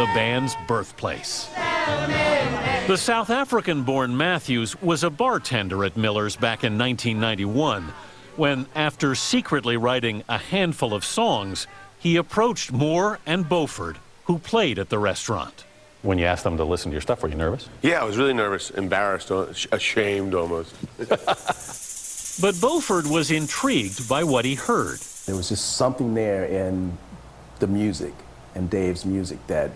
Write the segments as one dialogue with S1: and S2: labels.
S1: the band's birthplace. The South African-born Matthews was a bartender at Miller's back in 1991, when, after secretly writing a handful of songs, he approached Moore and Beauford, who played at the restaurant.
S2: When you asked them to listen to your stuff, were you nervous?
S3: Yeah, I was really nervous, embarrassed, ashamed almost.
S1: But Beauford was intrigued by what he heard.
S4: There was just something there in the music and Dave's music that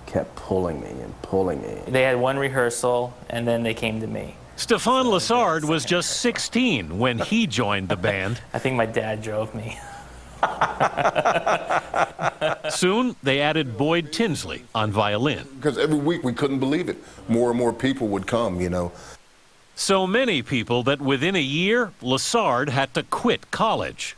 S4: kept pulling me and pulling me.
S5: They had one rehearsal, and then they came to me.
S1: Stefan Lessard was just 16 when he joined the band.
S5: I think my dad drove me.
S1: Soon, they added Boyd Tinsley on violin.
S6: Because every week we couldn't believe it. More and more people would come, you know.
S1: So many people that within a year, Lessard had to quit college.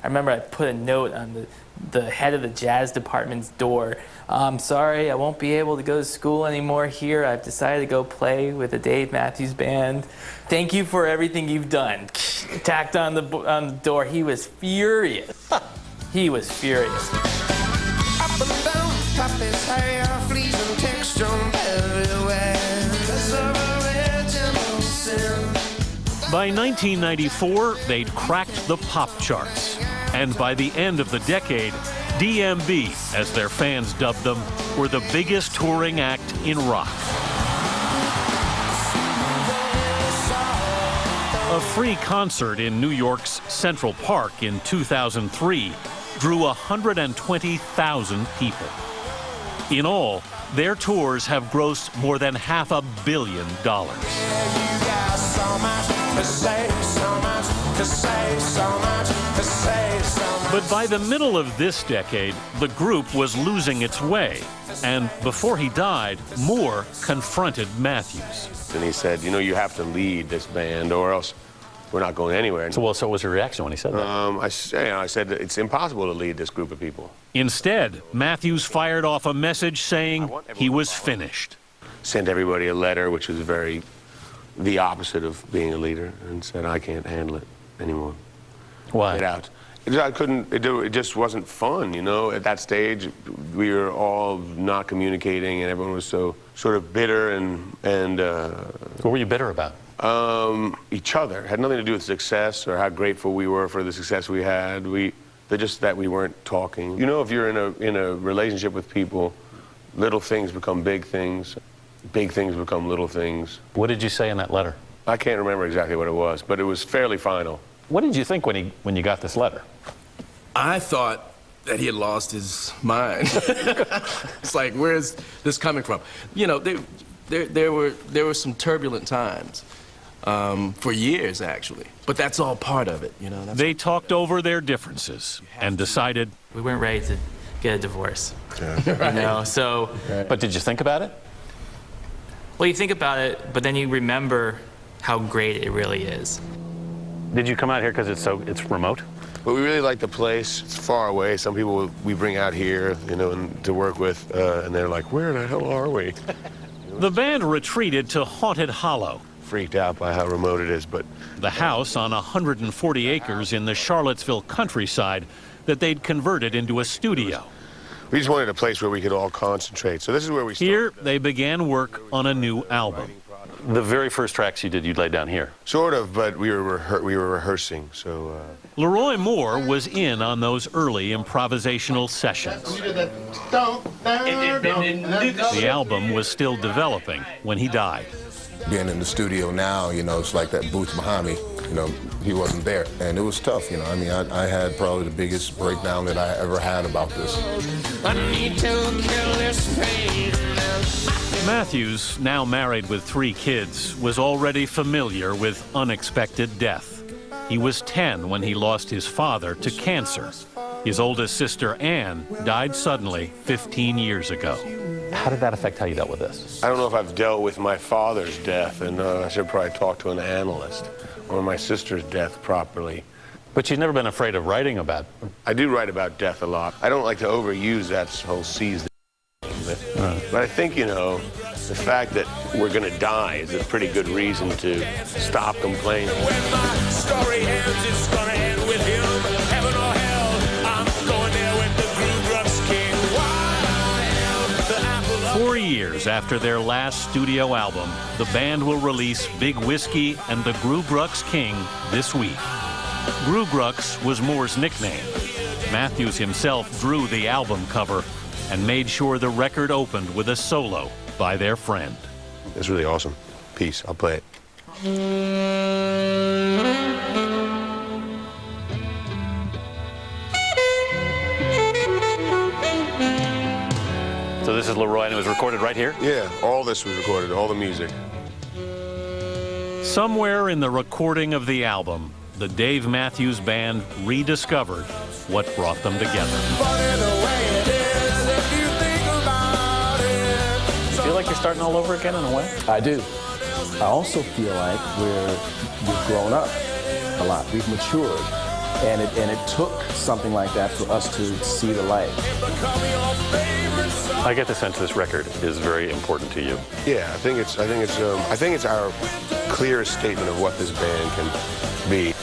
S5: I remember I put a note on the head of the jazz department's door. I'm sorry, I won't be able to go to school anymore here. I've decided to go play with the Dave Matthews Band. Thank you for everything you've done. Tacked on the door. He was furious. He was furious.
S7: Up and down, puppies, hair, fleas and texture everywhere.
S1: By 1994, they'd cracked the pop charts. And by the end of the decade, DMB, as their fans dubbed them, were the biggest touring act in rock. A free concert in New York's Central Park in 2003 drew 120,000 people. In all, their tours have grossed more than $500 million. But by the middle of this decade, the group was losing its way. And before he died, Moore confronted Matthews.
S3: And he said, you know, you have to lead this band or else we're not going anywhere.
S2: So what was your reaction when he said that?
S3: I said it's impossible to lead this group of people.
S1: Instead, Matthews fired off a message saying he was finished.
S3: Sent everybody a letter, which was the opposite of being a leader, and said, I can't handle it anymore.
S2: Why?
S3: Get out. I couldn't, it just wasn't fun, you know. At that stage, we were all not communicating, and everyone was so sort of bitter and
S2: what were you bitter about?
S3: Each other. It had nothing to do with success or how grateful we were for the success we had. Just that we weren't talking. You know, if you're in a relationship with people, little things become big things become little things.
S2: What did you say in that letter?
S3: I can't remember exactly what it was, but it was fairly final.
S2: What did you think when you got this letter?
S8: I thought that he had lost his mind. It's like, where's this coming from? You know, there were some turbulent times for years, actually. But that's all part of it, you know.
S1: They talked over their differences and decided
S5: we weren't ready to get a divorce.
S8: Yeah.
S5: You know, so.
S2: Right. But did you think about it?
S5: Well, you think about it, but then you remember how great it really is.
S2: Did you come out here because it's remote?
S3: But we really like the place. It's far away. Some people we bring out here, you know, and to work with, and they're like, where the hell are we?
S1: The band retreated to Haunted Hollow.
S3: Freaked out by how remote it is, but...
S1: The house on 140 acres in the Charlottesville countryside that they'd converted into a studio.
S3: We just wanted a place where we could all concentrate. So this is where we started.
S1: Here, they began work on a new album.
S2: The very first tracks you did, you'd lay down here.
S3: Sort of, but we were rehearsing, so...
S1: Leroy Moore was in on those early improvisational sessions. The album was still developing when he died.
S6: Being in the studio now, you know, it's like that booth behind me, you know, he wasn't there. And it was tough, you know. I mean, I had probably the biggest breakdown that I ever had about this.
S7: I need to kill this pain.
S1: Matthews, now married with 3 kids, was already familiar with unexpected death. He was 10 when he lost his father to cancer. His oldest sister, Ann, died suddenly 15 years ago.
S2: How did that affect how you dealt with this?
S3: I don't know if I've dealt with my father's death, and I should probably talk to an analyst, or my sister's death properly.
S2: But you've never been afraid of writing about it.
S3: I do write about death a lot. I don't like to overuse that whole seize the but I think, you know, the fact that we're going to die is a pretty good reason to stop complaining.
S7: When my story ends, it's gonna end with him. Heaven or hell, I'm going there with the groove drops king. Wild hell,
S1: 4 years after their last studio album, the band will release Big Whiskey and the Gru Brux King this week. Gru Brux was Moore's nickname. Matthews himself drew the album cover and made sure the record opened with a solo by their friend.
S3: It's really awesome. Peace. I'll play it.
S2: So this is Leroy, and it was recorded right here?
S3: Yeah, all this was recorded, all the music.
S1: Somewhere in the recording of the album, the Dave Matthews Band rediscovered what brought them together.
S2: Do you feel like you're starting all over again in a way?
S4: I do. I also feel like we've grown up a lot. We've matured. And it took something like that for us to see the light.
S2: I get the sense this record is very important to you.
S3: Yeah, I think it's our clearest statement of what this band can be.